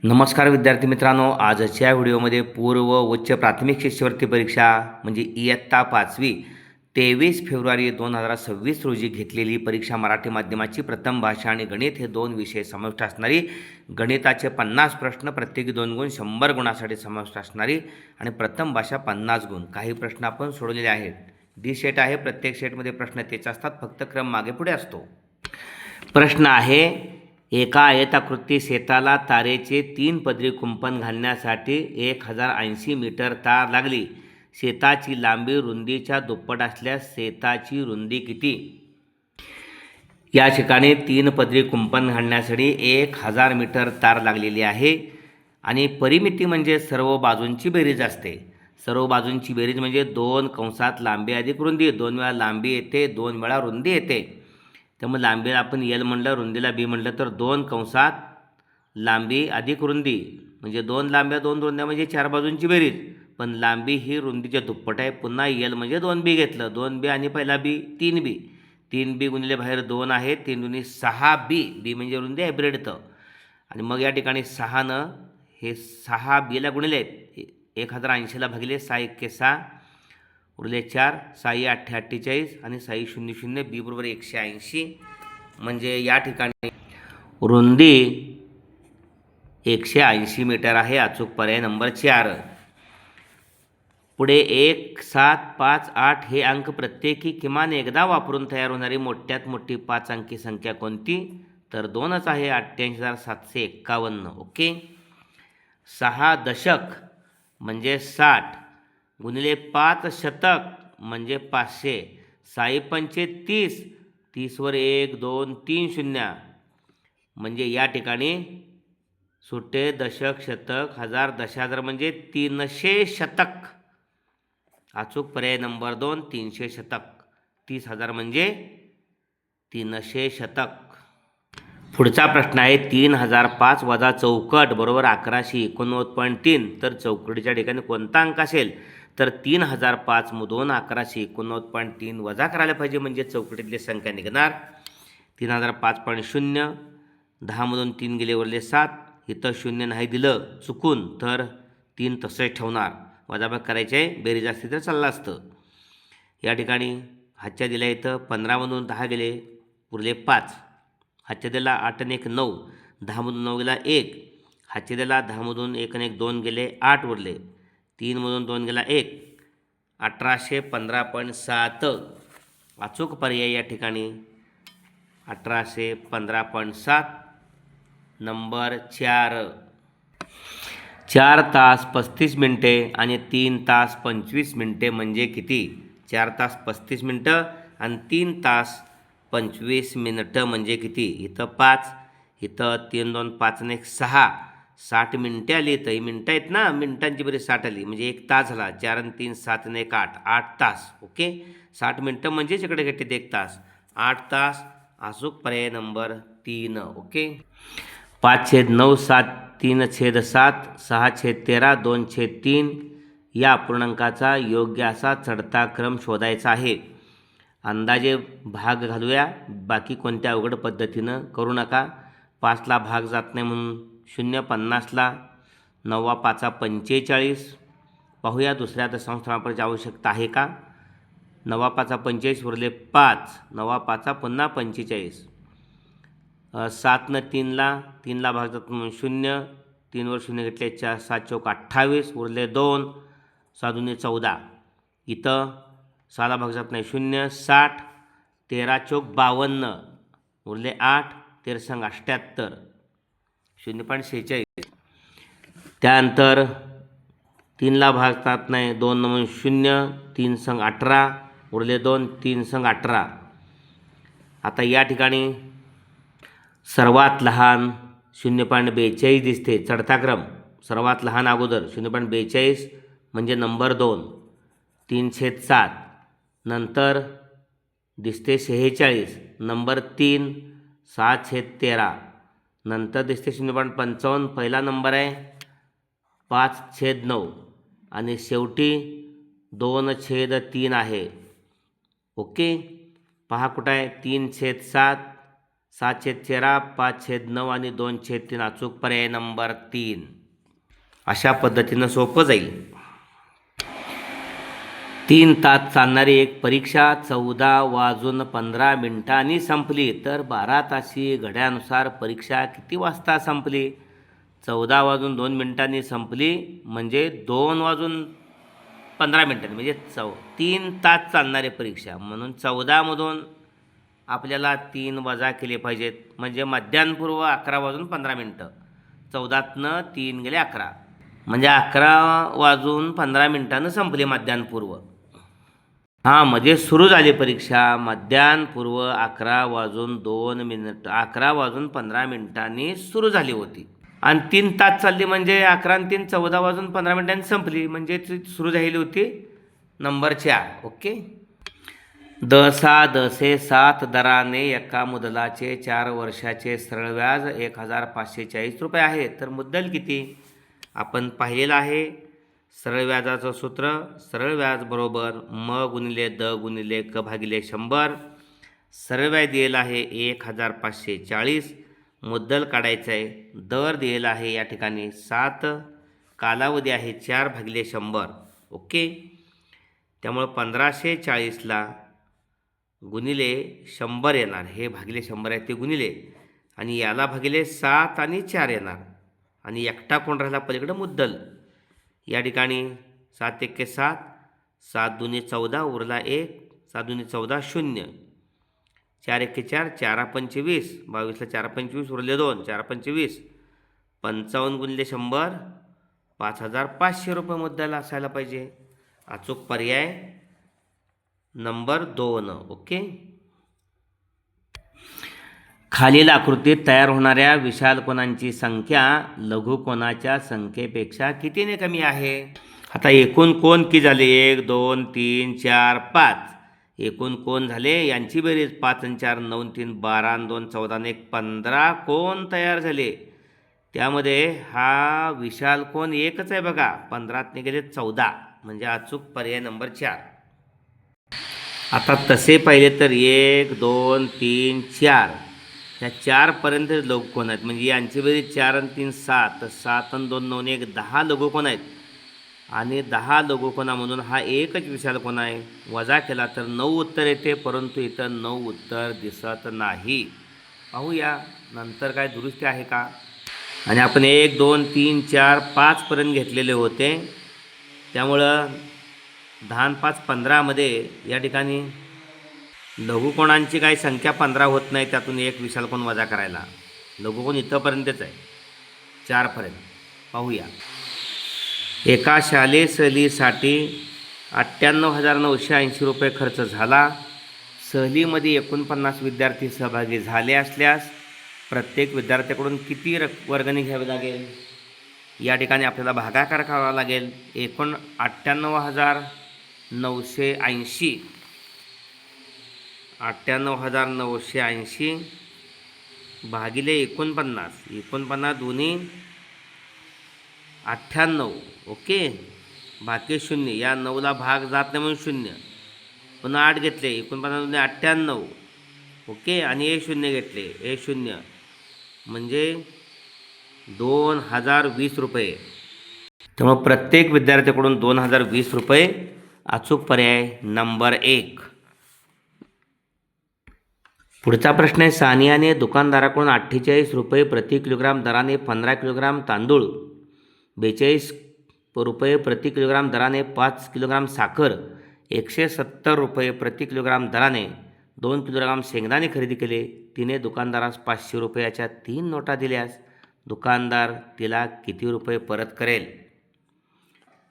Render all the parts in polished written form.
नमस्कार विद्यार्थी मित्रांनो, आजच्या व्हिडिओमध्ये पूर्व उच्च प्राथमिक शिष्यवृत्ती परीक्षा म्हणजे इयत्ता 5वी 23 फेब्रुवारी 2026 रोजी घेतलेली परीक्षा मराठी माध्यमाची प्रथम भाषा आणि गणित हे दोन विषय समाविष्ट असणारी, गणिताचे 50 प्रश्न प्रत्येकी 2 गुण 100 गुणासाठी समाविष्ट असणारी आणि प्रथम भाषा 50 गुण. काही प्रश्न आपण सोडवलेले आहेत. डी सेट आहे. प्रत्येक सेटमध्ये प्रश्न तेच असतात, फक्त क्रम मागे पुढे असतो. प्रश्न आहे, एका आयताकृती शेताला तारेचे 3 पदरी कुंपण घालण्यासाठी 1080 मीटर तार लागली. शेताची लांबी रुंदीच्या दुप्पट असल्यास शेताची रुंदी किती? या ठिकाणी 3 पदरी कुंपण घालण्यासाठी 1000 मीटर तार लागलेली आहे आणि परिमिती म्हणजे सर्व बाजूंची बेरीज असते. सर्व बाजूंची बेरीज म्हणजे 2 कंसात लांबी अधिक रुंदी, 2 वेळा लांबी येते, 2 वेळा रुंदी येते. त्यामुळे लांबीला आपण एल म्हणलं, रुंदीला बी म्हणलं तर 2 कंसात लांबी अधिक रुंदी म्हणजे 2 लांब्या 2 रुंद्या म्हणजे 4 बाजूंची बेरीज. पण लांबी ही रुंदीच्या दुप्पट आहे. पुन्हा एल म्हणजे 2 बी घेतलं, 2 बी आणि पहिला बी 3 बी, 3 बी गुणिले बाहेर 2 आहे, 3 दुनी 6 बी, बी म्हणजे रुंदी हायब्रिड येतं. आणि मग या ठिकाणी 6नं हे 6 बीला गुणिले 1080ला भागिले 6 एक्के 6 उरले 4, 6 8 48 आणि 6 0 0 बी बरोबर 180. म्हणजे या ठिकाणी रुंदी 180 मीटर आहे. अचूक पर्याय नंबर 4. पुढे 1 7 5 8 हे अंक प्रत्येकी किमान एकदा वापरून तयार होणारी मोठ्यात मोठी 5 अंकी संख्या कोणती? तर 2च आहे, 88,751. ओके. 6 दशक म्हणजे 60 गुणिले 5 शतक म्हणजे 500, 6 पंचे 30, 30 वर 1 2 3 शून्य म्हणजे या ठिकाणी सुट्टे दशक शतक हजार दशहजार म्हणजे 300 शतक. अचूक पर्याय नंबर 2 300 शतक. 30,000 म्हणजे 300 शतक. पुढचा प्रश्न आहे, 3005 वजा चौकट बरोबर 1189.3. तर चौकटीच्या ठिकाणी कोणता अंक असेल? तर 3005 मधून 1189.3 वजा करायला पाहिजे म्हणजे चौकटीतली संख्या निघणार 3005.0. 10 मधून 3 गेले उरले 7. इथं 0 नाही दिलं चुकून तर 3 तसंच ठेवणार. वजाबाकी करायचे आहे, बेरीज असती तर चाललं असतं. या ठिकाणी हातच्या दिल्या इथं 15 मधून 10 गेले उरले 5. हातच्या दिला 8 आणि 1 9, 10 मधून 9 गेला 1. हातच्या दिला 10 मधून 1 आणि 1 2 गेले 8 उरले. 3 मधून 2 गेला 1. 1815.7. अचूक पर्याय या ठिकाणी 1815.7 नंबर 4. 4 तास 35 मिनटे आणि 3 तास 25 मिनटे म्हणजे किती? 4 तास 35 मिनटं आणि 3 तास 25 मिनटं म्हणजे किती? इथं 5, इथं 3 2 5 आणि 1 6, 60 मिनटे आली. इथं ही मिनटं आहेत ना, मिनटांची बरी 60 आली म्हणजे 1 तास झाला. 4 आणि 3 7 आणि 1 8, 8 तास. ओके. 60 मिनटं म्हणजेच इकडे घेतले 1 तास, 8 तास. अचूक पर्याय नंबर 3. ओके. 5/9 7 3/7 6/13 2/3 या अपूर्णांकाचा योग्य असा चढता क्रम शोधायचा आहे. अंदाजे भाग घालूया, बाकी कोणत्या अवघड पद्धतीनं करू नका. 5ला भाग जात नाही म्हणून 0, 50ला 9 5 45. पाहूया दुसऱ्या दशांश क्रमांकाची आवश्यकता आहे का. 9 5 45 उरले 5, 9 5 पुन्हा 45. 7नं 3ला भाग जात म्हणून 0, 3 वर 0 घेतले 4, 7 चौक 28 उरले 2, 6 दुनी 14. इथं 6ला भाग जात नाही 0, 60, 13 चौक 52 उरले 8, 13 संग 78, 0.46. त्यानंतर 3ला भाग जात नाही 2 म्हणून 0, 3 संग 18 उरले 2, 3 संग 18. आता या ठिकाणी सर्वात लहान 0.42 दिसते. चढता क्रम सर्वात लहान अगोदर 0.42 म्हणजे नंबर 2, 3/7. नंतर दिसते 46 नंबर 3, 6/13. नंतर दिसते 0.55 पहिला नंबर आहे 5/9 आणि शेवटी 2/3 आहे. ओके. पहा कुठं आहे 3/7, 7/13, 5/9 आणि 2/3 अचूक पर्याय नंबर 3. अशा पद्धतीनं सोपं जाईल. 3 तास चालणारी एक परीक्षा 14:15 संपली, तर 12 तासी घड्यानुसार परीक्षा किती वाजता संपली? 14:02 संपली म्हणजे 2:15 म्हणजे 3 तास चालणारी परीक्षा, म्हणून 14मधून आपल्याला 3 वजा केले पाहिजेत, म्हणजे मध्यान्हपूर्व 11:15. 14तनं 3 गेले 11, म्हणजे 11:15 संपली मध्यान्हपूर्व. म्हणजे सुरू झाली परीक्षा मध्यान्हपूर्व 11:15 सुरू झाली होती आणि 3 तास चालली, म्हणजे 11 आणि 3 14:15 संपली, म्हणजे ती सुरू झालेली होती नंबर 4. ओके. 10,7 दराने एका मुदलाचे 4 वर्षाचे सरळ व्याज 1,540 रुपये आहे, तर मुद्दल किती? आपण पाहिलेलं आहे सरळ व्याजाचं सूत्र. सरळ व्याज बरोबर म गुणिले द गुणिले क भागिले 100. सरळ व्याज दिलेलं आहे 1,540. मुद्दल काढायचं आहे. दर दिलेला आहे या ठिकाणी 7. कालावधी आहे 4/100. ओके. त्यामुळं 1540ला गुणिले 100 येणार, हे भागिले 100 आहे ते गुणिले, आणि याला भागिले 7 आणि 4 येणार, आणि एकटा कोण राहिला पलीकडं? मुद्दल. या ठिकाणी 7 × 7, 7 दूनी 14, उरला 1, 7 दूनी 14, 0, 4 × 4, 4 × 5 20, 22ला 4 × 5 20, उरले 2, 4 × 5 20, 55 गुणिले 100, 5,500 रुपये मुद्दल असायला पाहिजे. अचूक पर्याय नंबर 2. ओके. खालील आकृतीत तयार होणाऱ्या विशाल कोनांची संख्या लघुकोनाच्या संख्येपेक्षा कितीने कमी आहे? आता एकूण कोन किती झाले? 1 2 3 4 5. एकूण कोन झाले यांची बेरीज 5 आणि 4 9 आणि 3 12 आणि 2 14 आणि 1 15 कोन तयार झाले. त्यामध्ये हा विशाल कोन एकच आहे बघा, 15 गेले 14, म्हणजे अचूक पर्याय नंबर 4. आता तसे पाहिले तर 1 2 3 4 या 4पर्यंत लघुकोन आहेत, म्हणजे यांची बेरीज 4 आणि 3 7, 7 आणि 2 9 1 10 लघुकोन आहेत, आणि 10 लघुकोनामधून हा एकच विशाल कोन आहे. वजा केला तर 9 उत्तर येते, परंतु इथं 9 उत्तर दिसत नाही. पाहूया नंतर काय दुरुस्ती आहे का. आणि आपण 1 2 3 4 5पर्यंत घेतलेले होते, त्यामुळं 10 आणि 5 15मध्ये या ठिकाणी लघुकोणांची काही संख्या 15 होत नाही, त्यातून एक विशाल कोन वजा करायला. लघुकोन इथंपर्यंतच आहे, 4पर्यंत. पाहूया. एका शालेय सहलीसाठी 98,980 रुपये खर्च झाला. सहलीमध्ये 49 विद्यार्थी सहभागी झाले असल्यास प्रत्येक विद्यार्थ्याकडून किती वर्गणी घ्यावी लागेल? या ठिकाणी आपल्याला भागाकार करावा लागेल. एकूण 98,980 भागिले 49. 49 दोन्ही 98. ओके. बाकी 0, या 9ला भाग जात नाही म्हणून 0. पुन्हा 8 घेतले, 49 दोन्ही 98. ओके. आणि हे 0 घेतले, हे 0, म्हणजे 2,020 रुपये. त्यामुळे प्रत्येक विद्यार्थ्याकडून 2,020 रुपये अचूक पर्याय नंबर 1. पुढचा प्रश्न आहे. सानियाने दुकानदाराकडून 48 रुपये प्रति किलोग्राम दराने 15 किलोग्राम तांदूळ, 42 रुपये प्रति किलोग्राम दराने 5 किलोग्राम साखर, 170 रुपये प्रति किलोग्राम दराने 2 किलोग्राम शेंगदाणे खरेदी केले. तिने दुकानदारास 500 रुपयाच्या 3 नोटा दिल्यास दुकानदार तिला किती रुपये परत करेल?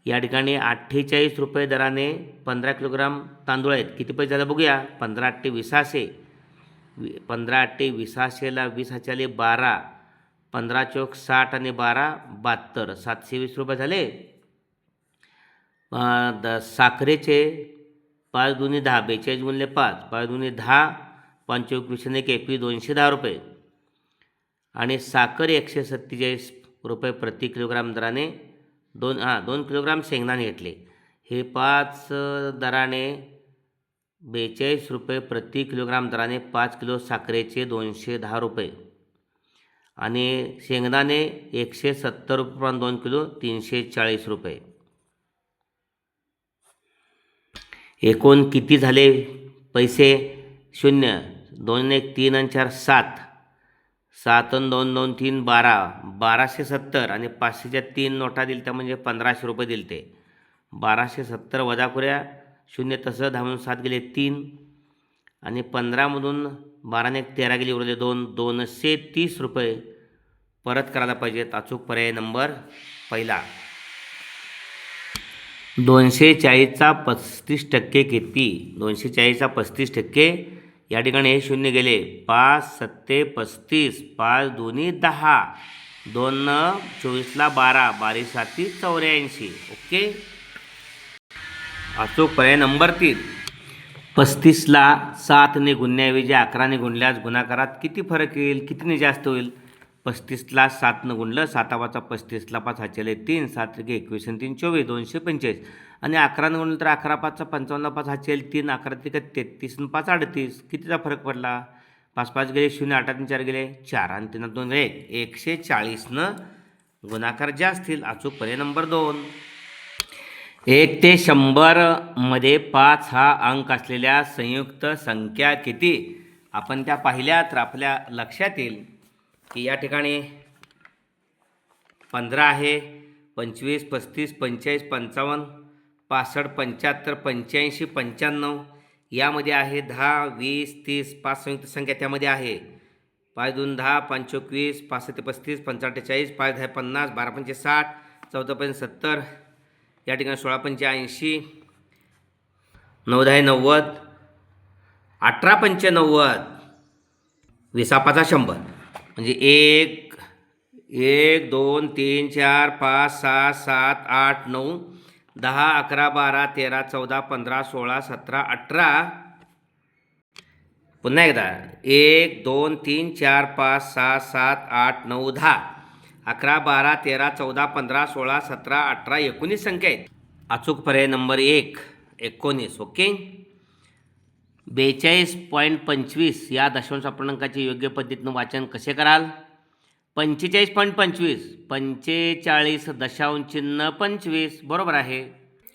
या ठिकाणी 48 रुपये दराने 15 किलोग्राम तांदूळ आहेत. किती पैसे झाले बघूया. 15 × 8 = 20. 15 × 8 = 20ला 20 12, 15 × 60 आणि 12 72, 720 रुपये झाले. साखरेचे 5 दूनी 10, 42 गुणिले 5, 5 दूनी 10, 5 × 20 आणि 21, 210 रुपये. आणि साखर 147 रुपये प्रति किलोग्राम दराने 2 किलोग्राम शेंगदाणे घेतले. हे 5 दराने ₹42 प्रति किलोग्राम दराने 5 किलो साखरेचे ₹210 आणि शेंगदाणे ₹170 2 किलो ₹340. एकूण किती झाले पैसे? 0, 2 1 3 आणि 4 7, 7 आणि 2 2 3 12, 1270 आणि 500च्या 3 नोटा दिल त्या म्हणजे ₹1500 दिले ते. 1270 वजा करूया, 0 तसं 10 मधून 7 गेले 3 आणि 15मधून 12 ने 13 गेले उरले 2, ₹230 परत करायला पाहिजेत. अचूक पर्याय नंबर पहिला. 240चा 35% किती? 240चा 35% या ठिकाणी हे 0 गेले, 5 7 35, 5 2 10, 2 24ला 12, 12 7 84. ओके. अचूक पर्याय नंबर 3. 35ला 7ने गुणण्याऐवजी 11ने गुणल्यास गुणाकारात किती फरक येईल? कितीने जास्त होईल? 35ला 7ने गुणलं, 7 35ला 5 हाचेले 3, 7 21 आणि 3 24, 245 आणि 11ने गुणलं तर 11 5 55, 5 हाचेले 3, 11 33 आणि 5 38. कितीचा फरक पडला? 5 5 गेले 0, 8 आणि 4 गेले 4 आणि 3 2 गेले 140 गुणाकार जास्त येईल. अचूक पर्याय नंबर 2. 1 ते 100 मध्ये 5 हा अंक असलेल्या संयुक्त संख्या किती? आपण त्या पाहिल्या तर आपल्या लक्षात येईल की या ठिकाणी 15 आहे, 25 35 45 55 65 75 85 95 यामध्ये आहे 10 20 30 5 संयुक्त संख्या त्यामध्ये आहे. 5 2 10, 5 21, 5 7 35, 5 8 40, 5 10 50, 12 5 60, 14 5 70, या ठिकाणी 16 5 80, 9 10 90, 18 5 90, 20 5 100 म्हणजे 1 1 2 3 4 5 6 7 8 9 10 11 12 13 14 15 16 17 18. पुन्हा एकदा 1 2 3 4 5 6 7 8 9 10 11 12 13 14 15 16 17 18 19 संख्या आहेत. अचूक पर्याय नंबर 1 19. ओके. 42.25 या दशांश अपूर्णांकाचे योग्य पद्धतीनं वाचन कसे कराल? 45.25 45.25 बरोबर आहे.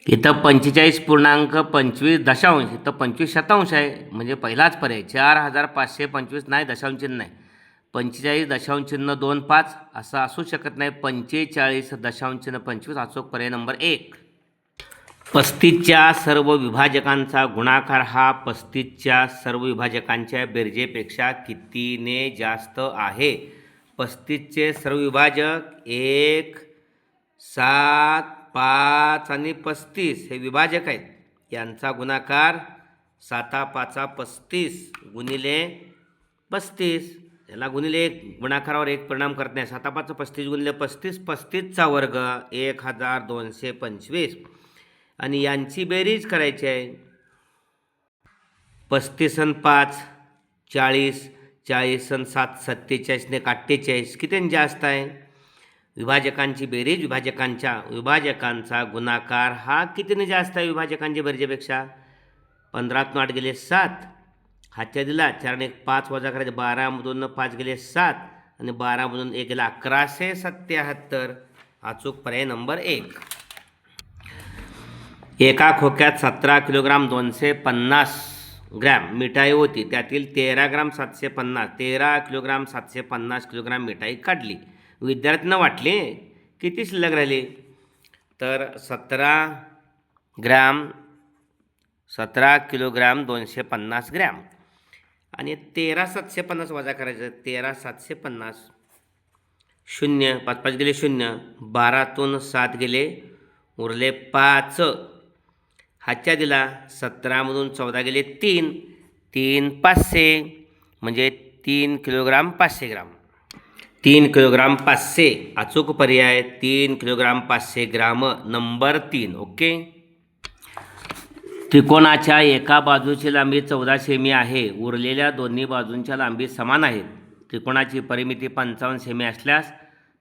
इथं 45.25 दशांश, इथं 25 शतांश आहे म्हणजे पहिलाच पर्याय. 4525 नाही, दशांश चिन्ह नाही. 45.25 असं असू शकत नाही. 45.25 अचूक पर्याय नंबर 1. 35च्या सर्व विभाजकांचा गुणाकार हा 35च्या सर्व विभाजकांच्या बेरजेपेक्षा कितीने जास्त आहे? 35चे सर्व विभाजक 1 7 5 आणि 35 हे विभाजक आहेत. यांचा गुणाकार 7 5 35 गुणिले 35. याला गुणिले 1 गुणाकारावर 1 परिणाम करत नाही. 7 5 35 गुणिले 35, 35चा वर्ग 1225 आणि यांची बेरीज करायची आहे. 35 आणि 5 40, 40 आणि 7 47 ने 48 किती जास्त आहे? विभाजकांची बेरीज विभाजकांचा गुणाकार हा कितीने जास्त आहे विभाजकांच्या बेरजेपेक्षा? 15 8 गेले 7, हातच्या दिला 4 ने 5 वजा करायचे, 12 मधून 5 गेले 7 आणि 12 मधून 1 गेला 1177. अचूक पर्याय नंबर 1. एका खोक्यात 17 किलोग्राम 250 ग्रॅम मिठाई होती. त्यातील 13 किलोग्राम 750 किलोग्राम मिठाई काढली. विद्यार्थ्यांना वाटले किती शिल्लक राहिले? तर 17 किलोग्राम 250 ग्रॅम आणि 13 750 वजा करायचं. 13 750 0 5 5 गेले 0, 12तून 7 गेले उरले 5, हातच्या दिला 17मधून 14 गेले 3, 3 500 म्हणजे 3 किलोग्राम 500 ग्राम. 3 किलोग्राम 500 अचूक पर्याय 3 किलोग्राम 500 ग्राम नंबर 3. ओके. त्रिकोणाच्या एका बाजूची लांबी 14 सेमी आहे. उरलेल्या दोन्ही बाजूंच्या लांबी समान आहेत. त्रिकोणाची परिमिती 55 सेमी असल्यास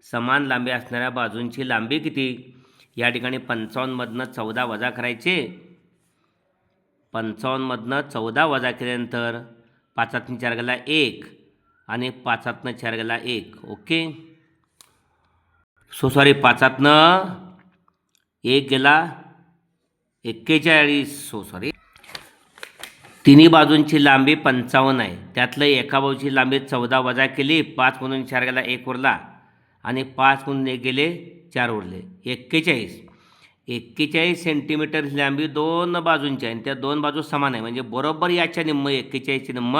समान लांबी असणाऱ्या बाजूंची लांबी किती? या ठिकाणी 55 मधनं 14 वजा करायचे 55मधनं 14 वजा केल्यानंतर 5 4 गेला 1 आणि 5 4 गेला 1. ओके. सॉरी 5 1 गेला 41. सॉरी तिन्ही बाजूंची लांबी 55 आहे. त्यातलं एका बाजूची लांबी 14 वजा केली, 5 मधून 4 गेला 1 उरला आणि 5 मधून 1 गेले 4 उरले 41 सेंटीमीटर लांबी दोन बाजूंची आहे आणि त्या दोन बाजू समान आहे. म्हणजे बरोबर याच्या निम्म 41ची निम्म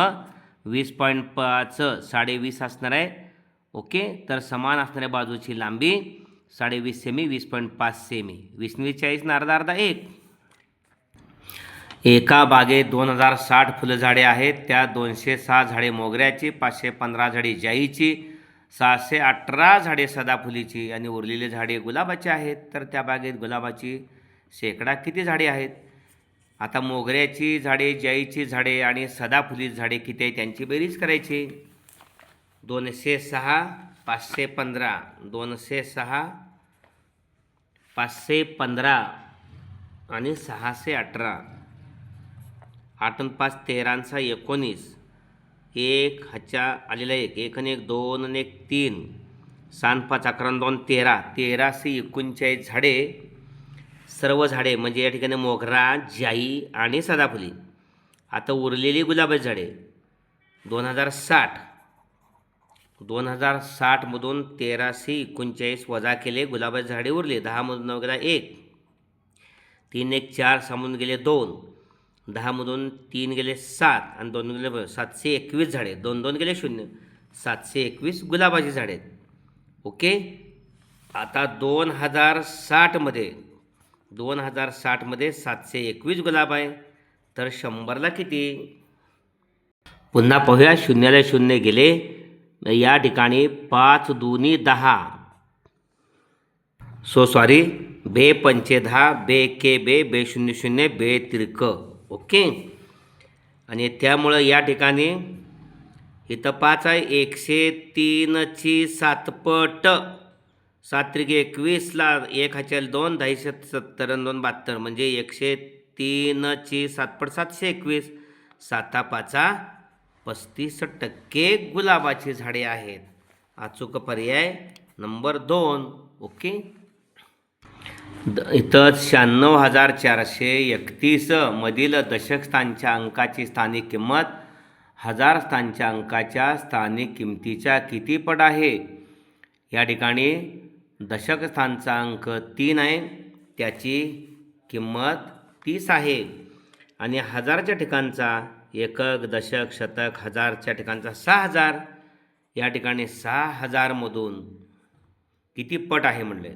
20.5 20.5 असणार आहे. ओके. तर समान असणाऱ्या बाजूची लांबी 20.5 सेमी 20.5 सेमी 20 ने 40 ना अर्धा अर्धा 1. एका बागेत 2060 फुलं झाडे आहेत. त्यात 206 झाडे मोगऱ्याची, 515 झाडे जाईची, 618 झाडे सदाफुलीची आणि उरलेली झाडे गुलाबाची आहेत. तर त्या बागेत गुलाबाची शेकडा किती झाडे आहेत? आता मोगऱ्याची झाडे, जाईची झाडे आणि सदाफुलीची झाडे किती आहेत त्यांची बेरीज करायची. 206 515 206 515 आणि 618. 8 आणि 5 13 19. 1 हाच्या आलेला 1 1 आणि 1 2 आणि 1 3. 7 5 11 आणि 2 13. 1339 झाडे, सर्व झाडे म्हणजे या ठिकाणी मोगरा, जाई आणि सदाफुली. आता उरलेली गुलाबाची झाडे 2060 मधून 1339 वजा केले, गुलाबाची झाडे उरले. 10 मधून 9 गेला 1, 3 1 4 समजून गेले 2, 10 मधून 3 गेले 7 आणि 2 गेले 721 झाडे, 2 2 गेले 0, 721 गुलाबाची झाडे. ओके. आता 2060 मध्ये 721 गुलाब आहे. तर 100ला किती? पुन्हा पाहूया. 0ला 0 गेले. या ठिकाणी 5 दूनी 10. सॉरी बे पंचे 10, बे के बे, बे 0 0, बे तिरक. ओके. आणि त्यामुळं या ठिकाणी इथं 5 आहे. 103ची 7 पट. 7 त्रिक 21ला 1 हाचेल 2, 10 70 आणि 2 72 म्हणजे 103ची 7 पट 721. 7 5 35% गुलाबाची झाडे आहेत. अचूक पर्याय नंबर 2. ओके. इथं 96,431 मधील दशक स्थानच्या अंकाची स्थानिक किंमत 1000 स्थानच्या अंकाच्या स्थानिक किमतीच्या किती पट आहे? या ठिकाणी दशक स्थानचा अंक 3 आहे, त्याची किंमत 30 आहे. आणि 1000च्या ठिकाणचा एकक, दशक, शतक, 1000च्या ठिकाणचा 6000. या ठिकाणी 6000मधून किती पट आहे म्हणले?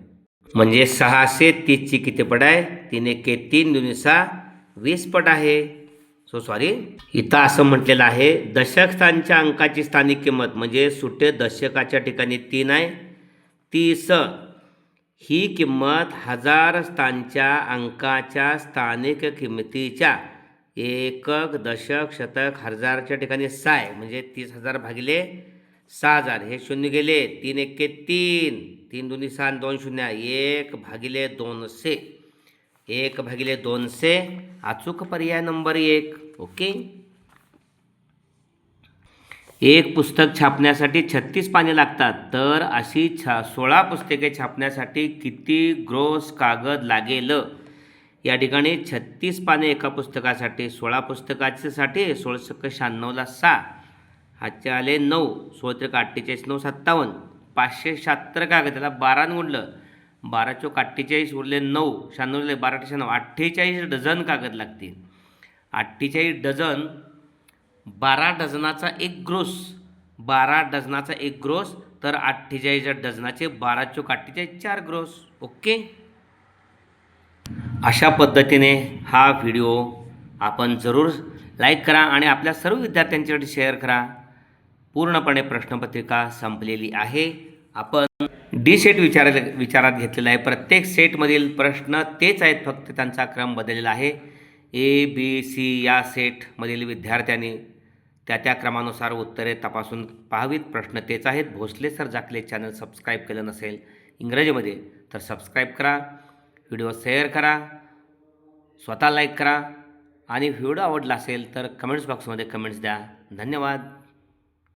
म्हणजे 630ची किती पट आहे? 3 1 3 2 6 20 पट आहे. सॉरी इथं असं म्हटलेलं आहे, दशक स्थानच्या अंकाची स्थानिक किंमत म्हणजे सुट्टे दशकाच्या ठिकाणी 3 आहे, 30. ही किंमत 1000 स्थानच्या अंकाच्या स्थानिक किंमतीच्या एकक, दशक, शतक, 1000च्या ठिकाणी 6 आहे. म्हणजे 30,000 भागिले 6000. हे 0 गेले. 3 1 3, 3 2 6 2 0, 1 भागिले 200. 1 भागिले 200 अचूक पर्याय नंबर 1. ओके. एक पुस्तक छापण्यासाठी 36 पाने लागतात, तर अशी 16 पुस्तके छापण्यासाठी किती ग्रोस कागद लागेल? या ठिकाणी 36 पाने एका पुस्तकासाठी, 16 पुस्तकासाठी 1696ला 6 हातचे आले 9, 16 48 9 57, 576 कागद. त्याला 12 गुणलं, 12 चोक 48 उरले 9, 96 उरले 12 96, 48 डझन कागद लागतील. 48 डझन, 12 डझनाचा एक ग्रोस, 12 डझनाचा एक ग्रोस, तर 48 डझनाचे 12 चोक 48 4 ग्रोस. ओके. अशा पद्धतीने हा व्हिडिओ आपण जरूर लाईक करा आणि आपल्या सर्व विद्यार्थ्यांच्याकडे शेअर करा. पूर्णपणे प्रश्नपत्रिका संपलेली आहे. आपण डी सेट विचारात घेतलेला आहे. प्रत्येक सेटमधील प्रश्न तेच आहेत, फक्त त्यांचा क्रम बदललेला आहे. ए बी सी या सेटमधील विद्यार्थ्यांनी त्या क्रमानुसार उत्तरे तपासून पाहावीत. प्रश्न तेच आहेत. भोसले सर जाकले चॅनल सबस्क्राईब केलं नसेल इंग्रजीमध्ये तर सबस्क्राईब करा, व्हिडिओ शेअर करा, स्वतः लाईक करा आणि व्हिडिओ आवडला असेल तर कमेंट्स बॉक्समध्ये कमेंट्स द्या. धन्यवाद.